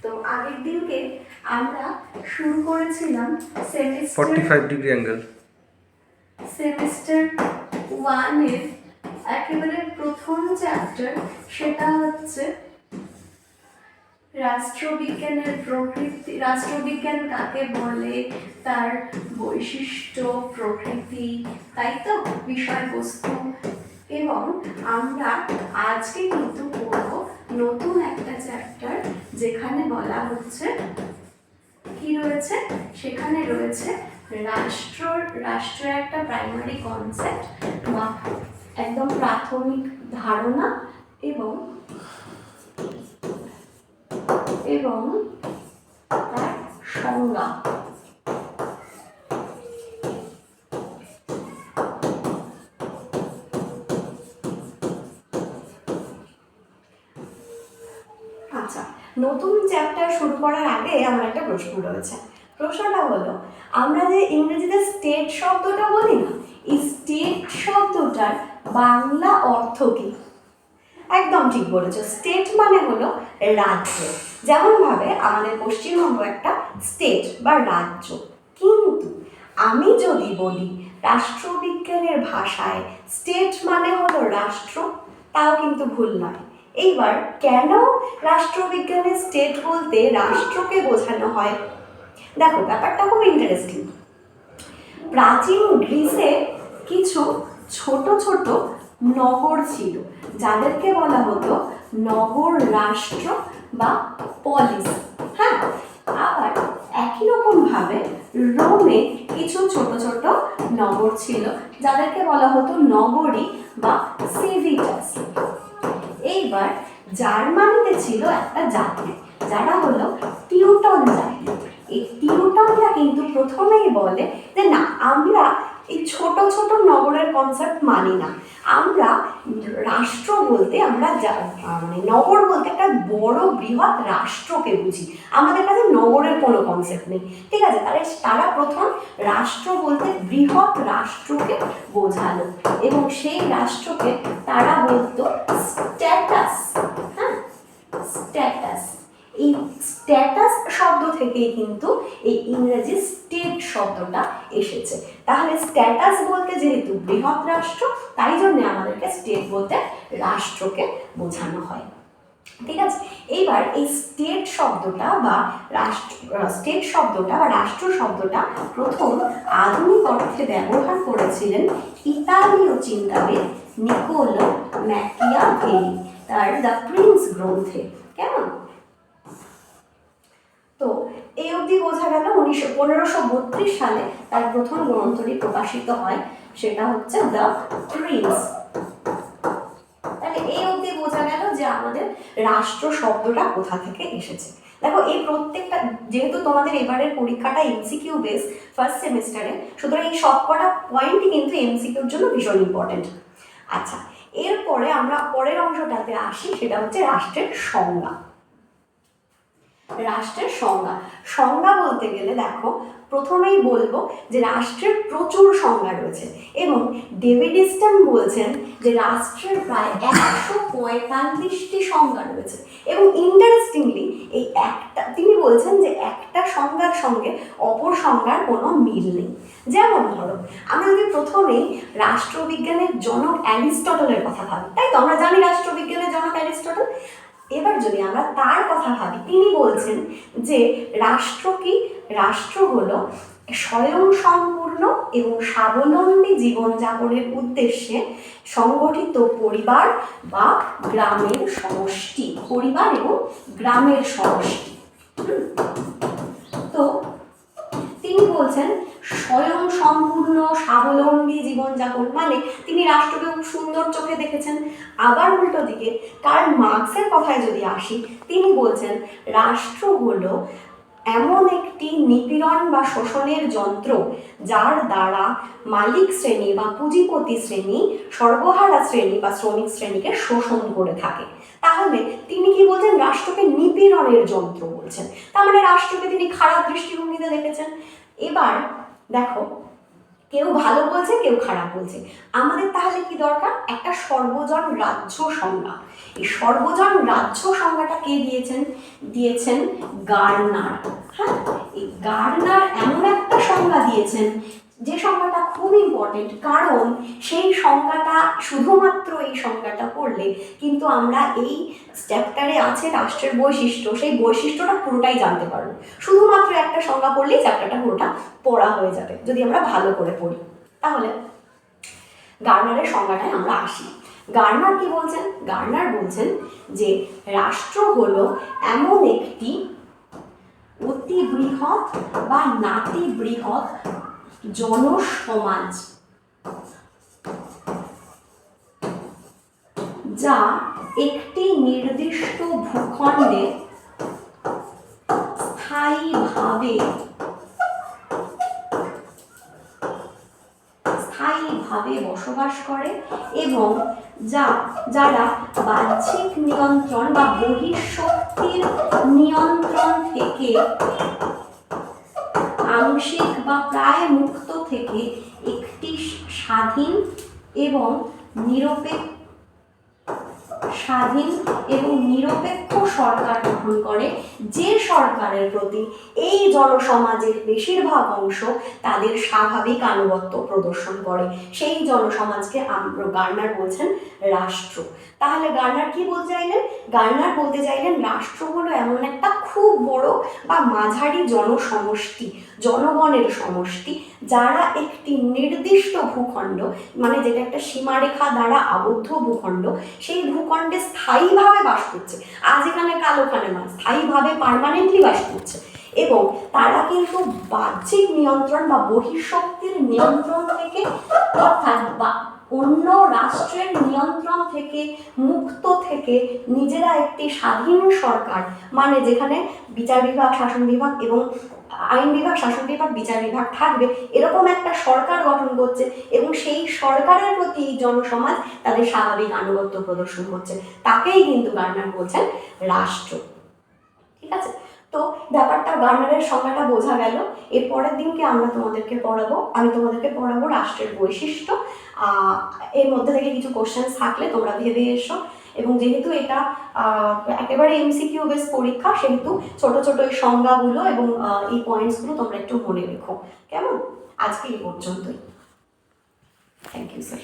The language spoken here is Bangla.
তো আগের দিনকে আমরা শুরু করেছিলাম সেমিস্টার 45 ডিগ্রি অ্যাঙ্গেল সেমিস্টার 1 এর একেবারে প্রথম চ্যাপ্টার, সেটা হচ্ছে রাষ্ট্রবিজ্ঞানের প্রকৃতি, রাষ্ট্রবিজ্ঞান কাকে বলে, তার বৈশিষ্ট্য, প্রকৃতি, তাই তো বিষয়বস্তু। এবং আমরা আজকে কিন্তু পড়ব নতুন একটা চ্যাপ্টার, যেখানে বলা হচ্ছে কি রয়েছে, সেখানে রয়েছে রাষ্ট্র একটা প্রাইমারি কনসেপ্ট বা একদম প্রাথমিক ধারণা এবং এবং তার সংজ্ঞা। আচ্ছা, নতুন চ্যাপ্টার শুরু করার আগে আমার একটা প্রশ্ন রয়েছে। প্রশ্নটা হলো, আমরা যে ইংরেজিতে স্টেট শব্দটা বলি না, এই স্টেট শব্দটার বাংলা অর্থ কি? একদম ঠিক বলেছো, স্টেট মানে হলো রাজ্য। যেমন ভাবে আমাদের পশ্চিমবঙ্গ একটা স্টেট বা রাজ্য, কিন্তু আমি যদি বলি রাষ্ট্রবিজ্ঞানের ভাষায় স্টেট মানে হলো রাষ্ট্র, তাও কিন্তু ভুল নয়। এইবার কেন রাষ্ট্রবিজ্ঞানের স্টেট বলতে রাষ্ট্রকে বোঝানো হয়? দেখো, ব্যাপারটা খুব ইন্টারেস্টিং। প্রাচীন গ্রিসে কিছু ছোট ছোট নগর ছিল, যাদেরকে বলা হতো নগর রাষ্ট্র বা পলিস। হ্যাঁ, আবার একই রকম ভাবে রোমে কিছু ছোট ছোট নগর ছিল, যাদেরকে বলা হতো নগরী বা সিভিটাস। এইবার জার্মানিতে ছিল একটা জাতি, যারা হলো টিউটন জাতি। এই টিউটনরা কিন্তু প্রথমেই বলে যে না, আমরা এই ছোট ছোট নগরের কনসেপ্ট মানি না, আমরা রাষ্ট্র বলতে আমরা মানে নগর বলতে একটা বড় বৃহৎ রাষ্ট্রকে বুঝি, আমাদের কাছে নগরের কোনো কনসেপ্ট নেই। ঠিক আছে, তারা প্রথম রাষ্ট্র বলতে বৃহৎ রাষ্ট্রকে বোঝালো, এবং সেই রাষ্ট্রকে তারা বলতো স্ট্যাটাস। হ্যাঁ, স্ট্যাটাস। এই স্ট্যাটাস শব্দ থেকেই কিন্তু এই ইংরেজি স্টেট শব্দটা এসেছে। তাহলে স্ট্যাটাস বলতে যেহেতু বৃহৎ রাষ্ট্র, তাই জন্য আমাদেরকে স্টেট বলতে রাষ্ট্রকে বোঝানো হয়। ঠিক আছে, এইবার এই স্টেট শব্দটা বা রাষ্ট্র শব্দটা প্রথম আধুনিক অর্থে ব্যবহার করেছিলেন ইতালীয় চিন্তাবিদ নিকোলো ম্যাকিয়াভেলি তার দ্য প্রিন্স গ্রন্থে। কেমন? তো এই অবধি বোঝা গেল 1532 সালে তার প্রথম গ্রন্থটি প্রকাশিত হয়, সেটা হচ্ছে দ্য প্রিন্স। তাহলে এই অবধি বোঝা গেল যে আমাদের রাষ্ট্র শব্দটা কোথা থেকে এসেছে। দেখো, এই প্রত্যেকটা, যেহেতু তোমাদের এবারের পরীক্ষাটা এমসিকিউ বেস ফার্স্ট সেমিস্টারে, সুতরাং এই সবকটা পয়েন্টই কিন্তু এমসিকিউর জন্য ভীষণ ইম্পর্টেন্ট। আচ্ছা, এরপরে আমরা পরের অংশটাতে আসি, সেটা হচ্ছে রাষ্ট্রের সংজ্ঞা। রাষ্ট্রের সংজ্ঞা সংজ্ঞা বলতে গেলে দেখো, প্রথমেই বলবো যে রাষ্ট্রের প্রচুর সংজ্ঞা রয়েছে, এবং ডেভিড ইস্টন বলছেন যে রাষ্ট্রের প্রায় 145টি সংজ্ঞা রয়েছে। এবং ইন্টারেস্টিংলি এই একটা, তিনি বলছেন যে একটা সংজ্ঞার সঙ্গে অপর সংজ্ঞার কোনো মিল নেই। যেমন ধরো, আমরা যদি প্রথমেই রাষ্ট্রবিজ্ঞানের জনক অ্যারিস্টটলের কথা ভাবি, তাই তো আমরা জানি রাষ্ট্রবিজ্ঞানের জনক অ্যারিস্টটল। এবার যদি আমরা তার কথা ভাবি, তিনি বলছেন যে রাষ্ট্র কি? রাষ্ট্র হলো স্বয়ংসম্পূর্ণ এবং স্বাবলম্বী জীবনযাপনের উদ্দেশ্যে সংগঠিত পরিবার বা গ্রামের সমষ্টি। পরিবার এবং গ্রামের সমষ্টি। তো তিনি বলছেন স্বয়ংসম্পূর্ণ স্বাবলম্বী জীবনযাপন, মানে তিনি রাষ্ট্রকে খুব সুন্দর চোখে দেখেছেন। আবার উল্টো দিকে কার্ল মার্কসের কথায় যদি আসি, তিনি বলছেন রাষ্ট্র হলো এমন একটি নিপীড়ন বা শোষণের যন্ত্র, যার দ্বারা মালিক শ্রেণী বা পুঁজিপতি শ্রেণী সর্বহারা শ্রেণী বা শ্রমিক শ্রেণীকে শোষণ করে থাকে। তাহলে তিনি কি বলছেন? রাষ্ট্রকে নিপীড়নের যন্ত্র বলছেন। তার মানে রাষ্ট্রকে তিনি খারাপ দৃষ্টিভঙ্গিতে দেখেছেন। এবার দেখো, কেউ ভালো বলছে, কেউ খারাপ বলছে। আমাদের তাহলে কি দরকার? একটা সর্বজন রাজ্য সংজ্ঞা। এই সর্বজন রাজ্য সংজ্ঞাটা কে দিয়েছেন গার্নার। হ্যাঁ, এই গার্নার এমন একটা সংজ্ঞা দিয়েছেন যে সংজ্ঞাটা খুব ইম্পর্টেন্ট, কারণ সেই সংজ্ঞাটা, শুধুমাত্র এই সংজ্ঞাটা পড়লে কিন্তু আমরা এই চ্যাপ্টারে আছে রাষ্ট্রের বৈশিষ্ট্য, সেই বৈশিষ্ট্যটা পুরোটাই জানতে পারবো। শুধুমাত্র একটা সংজ্ঞা পড়লেই চ্যাপ্টারটা পুরোটা পড়া হয়ে যাবে যদি আমরা ভালো করে পড়ি। তাহলে গার্নারের সংজ্ঞাটায় আমরা আসি। গার্নার কি বলছেন? গার্নার বলছেন যে রাষ্ট্র হলো এমন একটি অতি বৃহৎ বা নাতি বৃহৎ জনসমাজ যা একটি নির্দিষ্ট ভূখণ্ডে স্থায়ীভাবে বসবাস করে এবং যারা বাহ্যিক নিয়ন্ত্রণ বা বহিঃশক্তির নিয়ন্ত্রণ থেকে আংশিক বা প্রায় মুক্ত থেকে একটি স্বাধীন এবং নিরপেক্ষ সরকার গঠন করে, যে সরকারের প্রতি এই জনসমাজের বেশিরভাগ অংশ তাদের স্বাভাবিক আনুগত্য প্রদর্শন করে, সেই জনসমাজকে গার্নার বলছেন রাষ্ট্র। তাহলে গার্নার কি বলতে চাইলেন? গার্নার বলতে চাইলেন রাষ্ট্র হলো এমন একটা খুব বড় বা মাঝারি জনসমষ্টি, জনগণের সমষ্টি, যারা একটি নির্দিষ্ট ভূখণ্ড, মানে যেটা একটা সীমারেখা দ্বারা আবদ্ধ ভূখণ্ড, সেই ভূখণ্ডে স্থায়ীভাবে বাস করছে। আজ এখানে কাল ওখানে নয়, স্থায়ীভাবে পার্মানেন্টলি বাস করছে, এবং তারা কিন্তু বাহ্যিক নিয়ন্ত্রণ বা বহিঃশক্তির নিয়ন্ত্রণ থেকে, অর্থাৎ অন্য রাষ্ট্রের নিয়ন্ত্রণ থেকে মুক্ত থেকে নিজেরা একটি স্বাধীন সরকার, মানে যেখানে বিচার বিভাগ, শাসন বিভাগ এবং আইন বিভাগ, শাসন বিভাগ, বিচার বিভাগ থাকবে, এরকম একটা সরকার গঠন করছে, এবং সেই সরকারের প্রতি জনসমাজ তাদের স্বাভাবিক আনুগত্য প্রদর্শন করছে, তাকেই কিন্তু গার্নার বলছেন রাষ্ট্র। ঠিক আছে, তো ব্যাপারটা গার্নারের সংজ্ঞাটা বোঝা গেল। এর পরের দিনকে আমি তোমাদেরকে পড়াবো রাষ্ট্রের বৈশিষ্ট্য। এর মধ্যে থেকে কিছু কোশ্চেন থাকলে তোমরা ভেবে এসো, এবং যেহেতু এটা একেবারে এমসিকিউ বেস পরীক্ষা, সেহেতু ছোট ছোট এই সংজ্ঞাগুলো এবং এই পয়েন্টসগুলো তোমরা একটু মনে রেখো। কেমন? আজকে এই পর্যন্তই। Thank you sir.